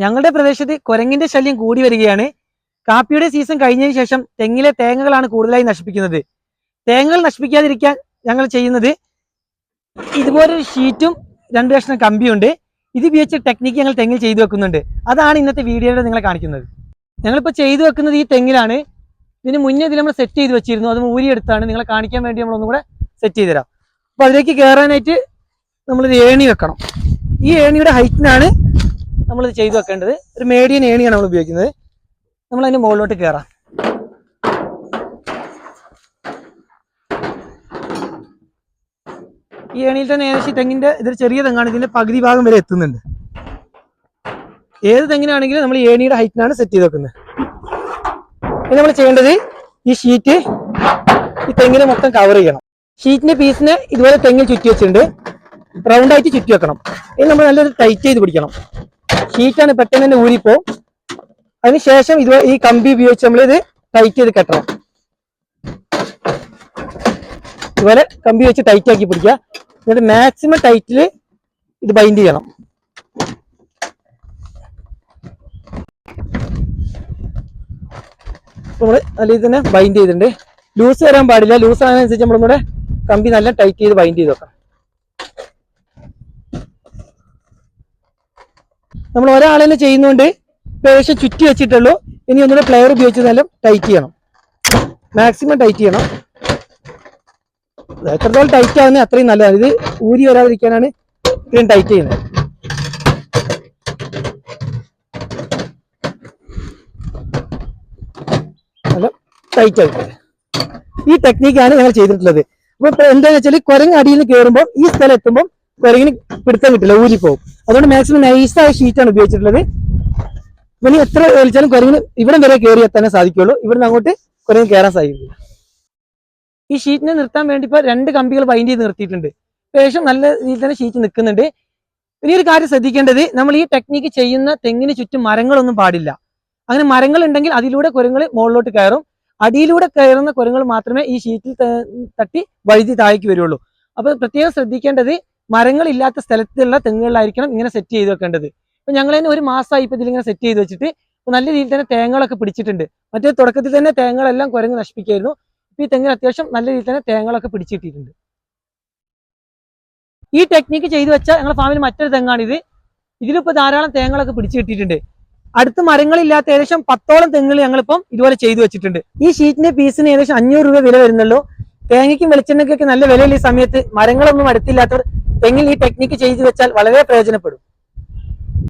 ഞങ്ങളുടെ പ്രദേശത്ത് കുരങ്ങിന്റെ ശല്യം കൂടി വരികയാണ്. കാപ്പിയുടെ സീസൺ കഴിഞ്ഞതിന് ശേഷം തെങ്ങിലെ തേങ്ങകളാണ് കൂടുതലായി നശിപ്പിക്കുന്നത്. തേങ്ങകൾ നശിപ്പിക്കാതിരിക്കാൻ ഞങ്ങൾ ചെയ്യുന്നത് ഇതുപോലൊരു ഷീറ്റും 2 കഷ്ണം കമ്പിയുണ്ട്. ഇത് ഉപയോഗിച്ച ടെക്നിക്ക് ഞങ്ങൾ തെങ്ങിൽ ചെയ്തു വെക്കുന്നുണ്ട്. അതാണ് ഇന്നത്തെ വീഡിയോയിൽ നിങ്ങളെ കാണിക്കുന്നത്. ഞങ്ങളിപ്പോൾ ചെയ്തു വെക്കുന്നത് ഈ തെങ്ങിലാണ്. ഇതിന് മുന്നേ ഇതിൽ നമ്മൾ സെറ്റ് ചെയ്ത് വെച്ചിരുന്നു. അത് ഊരിയെടുത്താണ് നിങ്ങളെ കാണിക്കാൻ വേണ്ടി നമ്മളൊന്നും കൂടെ സെറ്റ് ചെയ്ത് തരാം. അപ്പോൾ അതിലേക്ക് കയറാനായിട്ട് നമ്മളൊരു ഏണി വെക്കണം. ഈ ഏണിയുടെ ഹൈറ്റിനാണ് നമ്മളിത് ചെയ്തു വെക്കേണ്ടത്. ഒരു മീഡിയം ഏണിയാണ് നമ്മൾ ഉപയോഗിക്കുന്നത്. നമ്മൾ അതിൻ്റെ മുകളിലോട്ട് കയറാം. ഈ ഏണിയിൽ തന്നെ ഏകദേശം തെങ്ങിൻ്റെ ഇതൊരു ചെറിയ തെങ്ങാണ്, ഇതിൻ്റെ പകുതി ഭാഗം വരെ എത്തുന്നുണ്ട്. ഏത് തെങ്ങിനാണെങ്കിലും നമ്മൾ ഏണിയുടെ ഹൈറ്റിനാണ് സെറ്റ് ചെയ്ത് വെക്കുന്നത്. ഇനി നമ്മൾ ചെയ്യേണ്ടത് ഈ ഷീറ്റ് ഈ തെങ്ങിനെ മൊത്തം കവർ ചെയ്യണം. ഷീറ്റിന്റെ പീസിനെ ഇതുപോലെ തെങ്ങിൽ ചുറ്റി വെച്ചിട്ടുണ്ട്, റൗണ്ടായിട്ട് ചുറ്റി വെക്കണം. ഇനി നമ്മൾ നല്ലൊരു ടൈറ്റ് ചെയ്ത് പിടിക്കണം. ഷീറ്റാണ് പെട്ടെന്ന് തന്നെ ഊരിപ്പോവും. അതിനുശേഷം ഇതുപോലെ ഈ കമ്പി ഉപയോഗിച്ച് നമ്മളിത് ടൈറ്റ് ചെയ്ത് കെട്ടണം. ഇതുപോലെ കമ്പി വെച്ച് ടൈറ്റ് ആക്കി പിടിക്കുക. എന്നിട്ട് മാക്സിമം ടൈറ്റിൽ ഇത് ബൈൻഡ് ചെയ്യണം. നമ്മൾ നല്ല രീതിയിൽ തന്നെ ബൈൻഡ് ചെയ്തിട്ടുണ്ട്. ലൂസ് വരാൻ പാടില്ല. ലൂസ് ആകുന്നതനുസരിച്ച് നമ്മളിവിടെ കമ്പി നല്ല ടൈറ്റ് ചെയ്ത് ബൈൻഡ് ചെയ്ത് വെക്കണം. നമ്മൾ ഒരാളെന്നെ ചെയ്യുന്നതുകൊണ്ട് ഏകദേശം ചുറ്റി വെച്ചിട്ടുള്ളൂ. ഇനി ഒന്നുകൂടെ പ്ലെയർ ഉപയോഗിച്ച് നല്ല ടൈറ്റ് ചെയ്യണം. മാക്സിമം ടൈറ്റ് ചെയ്യണം. എത്രത്തോളം ടൈറ്റ് ആവുന്നത് അത്രയും നല്ലതാണ്. ഇത് ഊരി വരാതിരിക്കാനാണ് ഇത്രയും ടൈറ്റ് ചെയ്യുന്നത്. നല്ല ടൈറ്റ് ആയിട്ട് ഈ ടെക്നിക്കാണ് ഞങ്ങൾ ചെയ്തിട്ടുള്ളത്. അപ്പൊ എന്താണെന്ന് വെച്ചാൽ കുരങ്ങ് അടിയിൽ നിന്ന് കയറുമ്പോൾ ഈ സ്ഥലം എത്തുമ്പോൾ കുരങ്ങിന് പിടുത്തം കിട്ടില്ല, ഊരിപ്പോവും. അതുകൊണ്ട് മാക്സിമം നൈസായ ഷീറ്റാണ് ഉപയോഗിച്ചിട്ടുള്ളത്. ഇവന് എത്ര വലിച്ചാലും കുരങ്ങിന് ഇവിടം വരെ കയറി എത്താനേ സാധിക്കുള്ളൂ. ഇവിടുന്ന് അങ്ങോട്ട് കുരങ്ങ് കയറാൻ സാധിക്കില്ല. ഈ ഷീറ്റിനെ നിർത്താൻ വേണ്ടി ഇപ്പോൾ 2 കമ്പികൾ ബൈൻഡ് ചെയ്ത് നിർത്തിയിട്ടുണ്ട്. ഏകദേശം നല്ല രീതിയിൽ തന്നെ ഷീറ്റ് നിൽക്കുന്നുണ്ട്. ഇനി ഒരു കാര്യം ശ്രദ്ധിക്കേണ്ടത്, നമ്മൾ ഈ ടെക്നിക്ക് ചെയ്യുന്ന തെങ്ങിന് ചുറ്റും മരങ്ങളൊന്നും പാടില്ല. അങ്ങനെ മരങ്ങൾ ഉണ്ടെങ്കിൽ അതിലൂടെ കുരങ്ങൾ മുകളിലോട്ട് കയറും. അടിയിലൂടെ കയറുന്ന കുരങ്ങൾ മാത്രമേ ഈ ഷീറ്റിൽ തട്ടി വഴുതി താഴേക്ക് വരുള്ളൂ. അപ്പോൾ പ്രത്യേകം ശ്രദ്ധിക്കേണ്ടത്, മരങ്ങളില്ലാത്ത സ്ഥലത്തുള്ള തെങ്ങുകളിലായിരിക്കണം ഇങ്ങനെ സെറ്റ് ചെയ്ത് വെക്കേണ്ടത്. ഇപ്പം ഞങ്ങൾ തന്നെ 1 മാസമായി ഇപ്പോൾ ഇതിലിങ്ങനെ സെറ്റ് ചെയ്ത് വെച്ചിട്ട് നല്ല രീതിയിൽ തന്നെ തേങ്ങകളൊക്കെ പിടിച്ചിട്ടുണ്ട്. മറ്റേ തുടക്കത്തിൽ തന്നെ തേങ്ങകളെല്ലാം കുരങ്ങ് നശിപ്പിക്കായിരുന്നു. ഈ തെങ്ങിന് അത്യാവശ്യം നല്ല രീതിയിൽ തന്നെ തേങ്ങകളൊക്കെ പിടിച്ചിട്ടിട്ടുണ്ട്. ഈ ടെക്നിക്ക് ചെയ്തു വെച്ചാൽ ഞങ്ങളുടെ ഫാമിൽ മറ്റൊരു തെങ്ങാണിത്. ഇതിലിപ്പോൾ ധാരാളം തേങ്ങകളൊക്കെ പിടിച്ചു കിട്ടിയിട്ടുണ്ട്. അടുത്ത് മരങ്ങളില്ലാത്ത ഏകദേശം 10ഓളം തെങ്ങുകൾ ഞങ്ങളിപ്പം ഇതുപോലെ ചെയ്തു വെച്ചിട്ടുണ്ട്. ഈ ഷീറ്റിന്റെ പീസിന് ഏകദേശം 500 രൂപ വില വരുന്നുള്ളൂ. തേങ്ങയ്ക്കും വെളിച്ചെണ്ണയ്ക്കൊക്കെ നല്ല വിലയുള്ള ഈ സമയത്ത് മരങ്ങളൊന്നും അടുത്തില്ലാത്തവർ തെങ്ങിൽ ഈ ടെക്നിക്ക് ചെയ്തു വെച്ചാൽ വളരെ പ്രയോജനപ്പെടും.